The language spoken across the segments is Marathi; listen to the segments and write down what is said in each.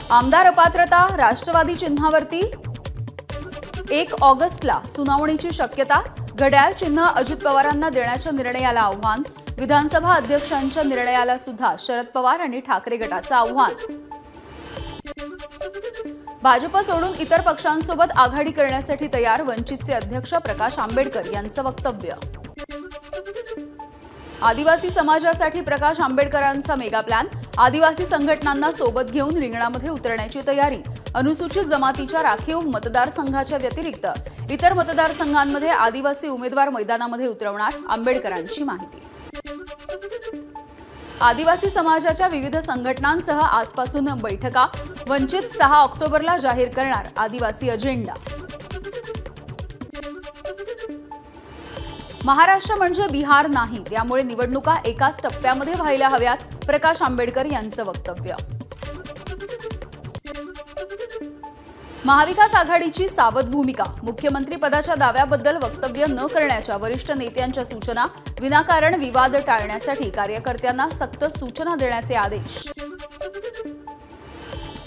आमदार अपात्रता राष्ट्रवादी चिन्हावरती 1 ऑगस्टला सुनावणीची शक्यता। घड्याळ चिन्ह अजित पवारांना देण्याच्या निर्णयाला आव्हान। विधानसभा अध्यक्षांच्या निर्णयाला सुद्धा शरद पवार आणि ठाकरे गटाचं आव्हान। भाजप सोडून इतर पक्षांसोबत आघाडी करण्यासाठी तयार वंचितचे अध्यक्ष प्रकाश आंबेडकर यांचं वक्तव्य। आदिवासी समाजासाठी प्रकाश आंबेडकरांचा मेगा प्लॅन। आदिवासी संघटनांना सोबत घेऊन रिंगणामध्ये उतरण्याची तयारी। अनुसूचित जमातीच्या राखीव मतदारसंघाच्या व्यतिरिक्त इतर मतदारसंघांमध्ये आदिवासी उमेदवार मैदानामध्ये उतरवणार आंबेडकरांची माहिती। आदिवासी समाजाच्या विविध संघटनांसह आजपासून बैठका। वंचित 6 ऑक्टोबरला जाहीर करणार आदिवासी अजेंडा। महाराष्ट्र म्हणजे बिहार नाही, त्यामुळे निवडणुका एकाच टप्प्यामध्ये व्हायला हव्यात, प्रकाश आंबेडकर यांचं वक्तव्य। महाविकास आघाडीची सावध भूमिका। मुख्यमंत्री पदाच्या दाव्याबद्दल वक्तव्य न करण्याच्या वरिष्ठ नेत्यांच्या सूचना। विनाकारण विवाद टाळण्यासाठी कार्यकर्त्यांना सक्त सूचना देण्याचे आदेश।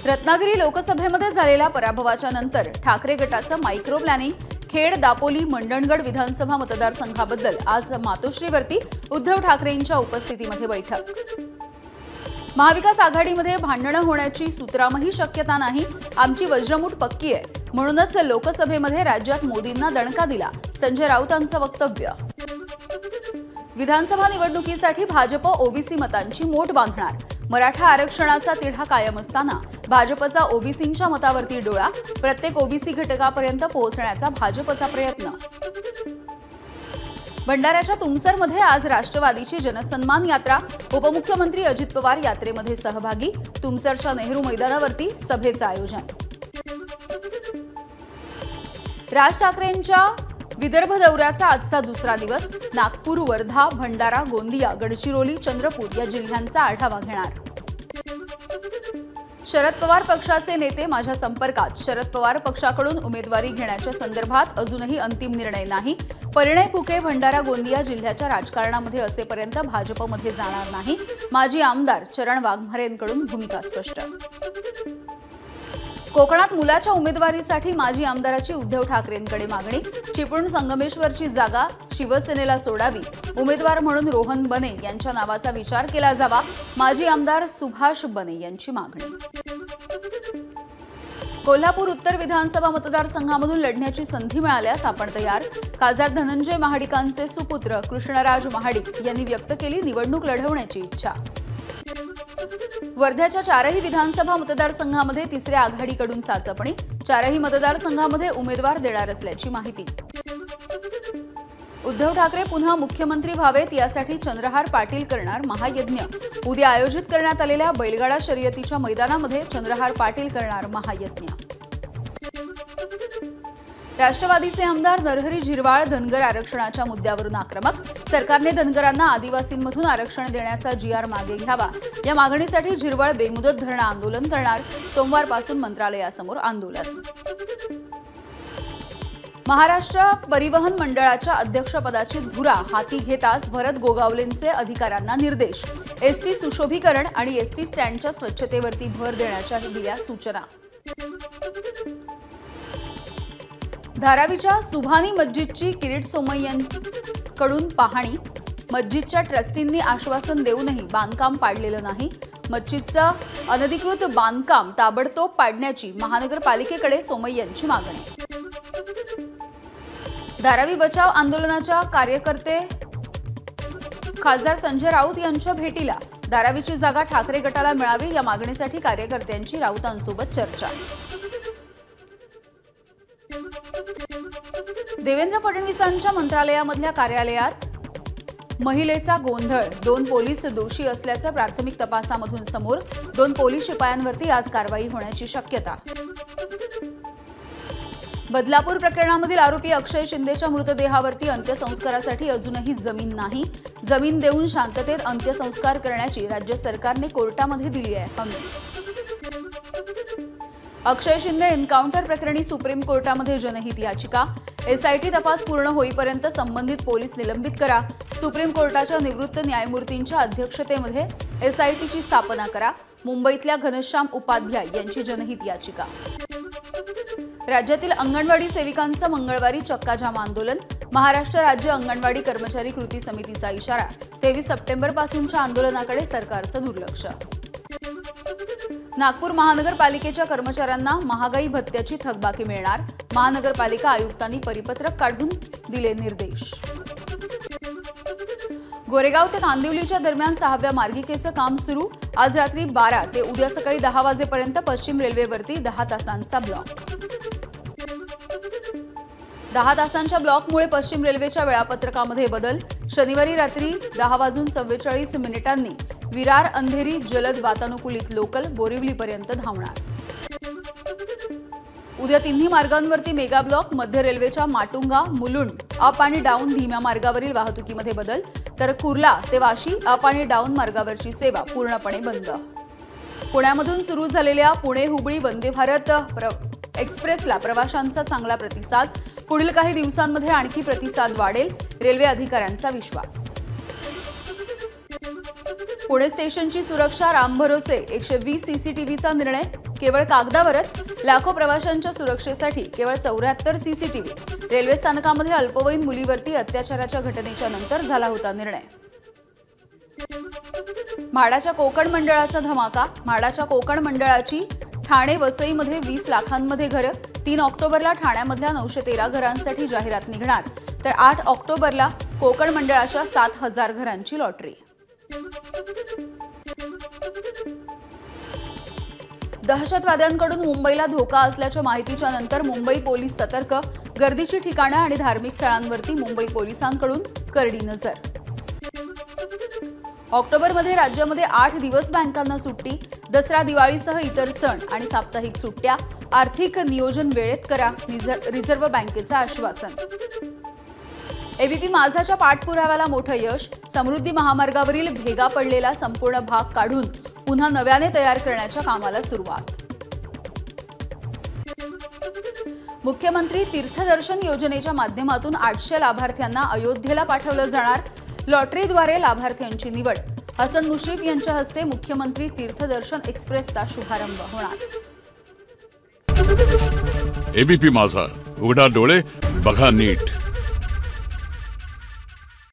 रत्नागिरी लोकसभेमध्ये झालेल्या पराभवाच्या नंतर ठाकरे गटाचं मायक्रो प्लॅनिंग। खेड, दापोली, मंडणगड विधानसभा मतदारसंघाबद्दल आज मातोश्रीवरती उद्धव ठाकरेंच्या उपस्थितीमध्ये बैठक। महाविकास आघाडीमध्ये भांडणं होण्याची सुतरामही शक्यता नाही। आमची वज्रमूठ पक्की आहे, म्हणूनच लोकसभेमध्ये राज्यात मोदींना दणका दिला, संजय राऊतांचं वक्तव्य। विधानसभा निवडणुकीसाठी भाजप ओबीसी मतांची मोठ बांधणार। मराठा आरक्षणाचा तिढा कायम असताना भाजपचा ओबीसींच्या मतावरती डोळा। प्रत्येक ओबीसी घटकापर्यंत पोहोचण्याचा भाजपचा प्रयत्न। भंडाऱ्याच्या तुमसरमध्ये आज राष्ट्रवादीची जनसन्मान यात्रा। उपमुख्यमंत्री अजित पवार यात्रेमध्ये सहभागी। तुमसरच्या नेहरू मैदानावरती सभेचं आयोजन। राज ठाकरेंच्या विदर्भ दौऱ्याचा आजचा दुसरा दिवस। नागपूर, वर्धा, भंडारा, गोंदिया, गडचिरोली, चंद्रपूर या जिल्ह्यांचा आढावा घेणार। शरद पवार पक्षाचे नेते माझ्या संपर्कात। शरद पवार पक्षाकडून उमेदवारी घेण्याच्या संदर्भात अजूनही अंतिम निर्णय नाही। परिणय फुके भंडारा गोंदिया जिल्ह्याच्या राजकारणामध्ये असेपर्यंत भाजपमध्ये जाणार नाही। माजी आमदार चरण वाघमारेंकडून भूमिका स्पष्ट। कोकणात मुलाच्या उमेदवारीसाठी माजी आमदाराची उद्धव ठाकरेंकडे मागणी। चिपळूण संगमेश्वरची जागा शिवसेनेला सोडावी। उमेदवार म्हणून रोहन बने यांच्या नावाचा विचार केला जावा। माजी आमदार सुभाष बने यांची मागणी। कोल्हापूर उत्तर विधानसभा मतदारसंघामधून लढण्याची संधी मिळाल्यास आपण तयार। खासदार धनंजय महाडिकांचे सुपुत्र कृष्णराज महाडिक यांनी व्यक्त केली निवडणूक लढवण्याची इच्छा। वर्ध्याच्या 4ही विधानसभा मतदारसंघामध्ये तिसऱ्या आघाडीकडून चाचपणी। 4ही मतदारसंघामध्ये उमेदवार देणार असल्याची माहिती। उद्धव ठाकरे पुन्हा मुख्यमंत्री व्हावेत यासाठी चंद्रहार पाटील करणार महायज्ञ। उद्या आयोजित करण्यात आलेल्या बैलगाडा शर्यतीच्या मैदानामध्ये चंद्रहार पाटील करणार महायज्ञ। राष्ट्रवादीचे आमदार नरहरी झिरवाळ धनगर आरक्षणाच्या मुद्द्यावरून आक्रमक। सरकारने धनगरांना आदिवासींमधून आरक्षण देण्याचा जीआर मागे घ्यावा या मागणीसाठी झिरवाळ बेमुदत धरणं आंदोलन करणार। सोमवारपासून मंत्रालयासमोर आंदोलन। महाराष्ट्र परिवहन मंडळाच्या अध्यक्षपदाची धुरा हाती घेताच भरत गोगावलेंचे अधिकाऱ्यांना निर्देश। एसटी सुशोभीकरण आणि एसटी स्टँडच्या स्वच्छतेवरती भर देण्याच्या दिल्या सूचना। धारावीच्या सुभानी मस्जिदची किरीट सोमय्यांकडून पाहणी। मस्जिदच्या ट्रस्टींनी आश्वासन देऊनही बांधकाम पाडलेलं नाही। मस्जिदचं अनधिकृत बांधकाम ताबडतोब पाडण्याची महानगरपालिकेकडे सोमय्यांची मागणी। धारावी बचाव आंदोलनाच्या कार्यकर्ते खासदार संजय राऊत यांच्या भेटीला। धारावीची जागा ठाकरे गटाला मिळावी या मागणीसाठी कार्यकर्त्यांची राऊतांसोबत चर्चा। देवेंद्र फडणवीसांच्या मंत्रालयामधल्या कार्यालयात महिलेचा गोंधळ। 2 पोलीस दोषी असल्याचं प्राथमिक तपासामधून समोर। 2 पोलीस शिपायांवरती आज कारवाई होण्याची शक्यता। बदलापूर प्रकरणामधील आरोपी अक्षय शिंदेच्या मृतदेहावरती अंत्यसंस्कारासाठी अजूनही जमीन नाही। जमीन देऊन शांततेत अंत्यसंस्कार करण्याची राज्य सरकारने कोर्टामध्ये दिली आहे हमी। अक्षय शिंदे एन्काउंटर प्रकरणी सुप्रीम कोर्टामध्ये जनहित याचिका। एसआयटी तपास पूर्ण होईपर्यंत संबंधित पोलीस निलंबित करा। सुप्रीम कोर्टाच्या निवृत्त न्यायमूर्तींच्या अध्यक्षतेमध्ये एसआयटीची स्थापना करा, मुंबईतल्या घनश्याम उपाध्याय यांची जनहित याचिका। राज्यातील अंगणवाडी सेविकांचं मंगळवारी चक्काजाम आंदोलन, महाराष्ट्र राज्य अंगणवाडी कर्मचारी कृती समितीचा इशारा, 23 सप्टेंबरपासूनच्या आंदोलनाकडे सरकारचं दुर्लक्ष। नागपूर महानगरपालिकेच्या कर्मचाऱ्यांना महागाई भत्त्याची थकबाकी मिळणार, महानगरपालिका आयुक्तांनी परिपत्रक काढून दिले निर्देश। गोरेगाव ते कांदिवलीच्या दरम्यान 6व्या मार्गिकेचं काम सुरू, आज रात्री 12 ते उद्या सकाळी 10 वाजेपर्यंत पश्चिम रेल्वेवरती 10 तासांचा ब्लॉक। 10 तासांच्या ब्लॉकमुळे पश्चिम रेल्वेच्या वेळापत्रकामध्ये बदल, शनिवारी रात्री 10:44 विरार अंधेरी जलद वातानुकूलित लोकल बोरिवलीपर्यंत धावणार। उद्या तिन्ही मार्गांवरती मेगा ब्लॉक, मध्य रेल्वेच्या माटुंगा मुलुंड अप आणि डाऊन धीम्या मार्गावरील वाहतुकीमध्ये बदल, तर कुर्ला ते वाशी अप आणि डाऊन मार्गावरची सेवा पूर्णपणे बंद। पुण्यामधून सुरू झालेल्या पुणे हुबळी वंदे भारत एक्सप्रेसला प्रवाशांचा चांगला प्रतिसाद, पुढील काही दिवसांमध्ये आणखी प्रतिसाद वाढेल, रेल्वे अधिकाऱ्यांचा विश्वास। पुणे स्टेशनची सुरक्षा रामभरोसे, 120 सीसीटीव्हीचा निर्णय, केवळ कागदावरच, लाखो प्रवाशांच्या सुरक्षेसाठी केवळ 74 सीसीटीव्ही। रेल्वे स्थानकामध्ये अल्पवयीन मुलीवरती अत्याचाराच्या घटनेच्या नंतर झाला होता निर्णय। म्हाडाच्या कोकण मंडळाचा धमाका, म्हाडाच्या कोकण मंडळाची ठाणे वसईमध्ये 20 लाखांमध्ये घरं, 3 ऑक्टोबरला ठाण्यामधल्या 913 घरांसाठी जाहिरात निघणार, तर 8 ऑक्टोबरला कोकण मंडळाच्या 7000 घरांची लॉटरी। दहशतवाद्यांकडून मुंबईला धोका असल्याच्या माहितीच्या नंतर मुंबई पोलीस सतर्क, गर्दीची ठिकाणं आणि धार्मिक स्थळांवरती मुंबई पोलिसांकडून करडी नजर। ऑक्टोबरमध्ये राज्यामध्ये 8 दिवस बँकांना सुट्टी, दसरा दिवाळीसह इतर सण आणि साप्ताहिक सुट्ट्या, आर्थिक नियोजन वेळेत करा, रिझर्व्ह बँकेचं आश्वासन। एबीपी माझाच्या पाठपुराव्याला मोठं यश, समृद्धी महामार्गावरील भेगा पडलेला संपूर्ण भाग काढून पुन्हा नव्याने तयार करण्याच्या कामाला सुरुवात। मुख्यमंत्री तीर्थदर्शन योजनेच्या माध्यमातून 800 लाभार्थ्यांना अयोध्येला पाठवलं जाणार, लॉटरीद्वारे लाभार्थ्यांची निवड, हसन मुश्रीफ यांच्या हस्ते मुख्यमंत्री तीर्थदर्शन एक्सप्रेसचा शुभारंभ होणार। एबीपी माझा, उघडा डोळे बघा नीट।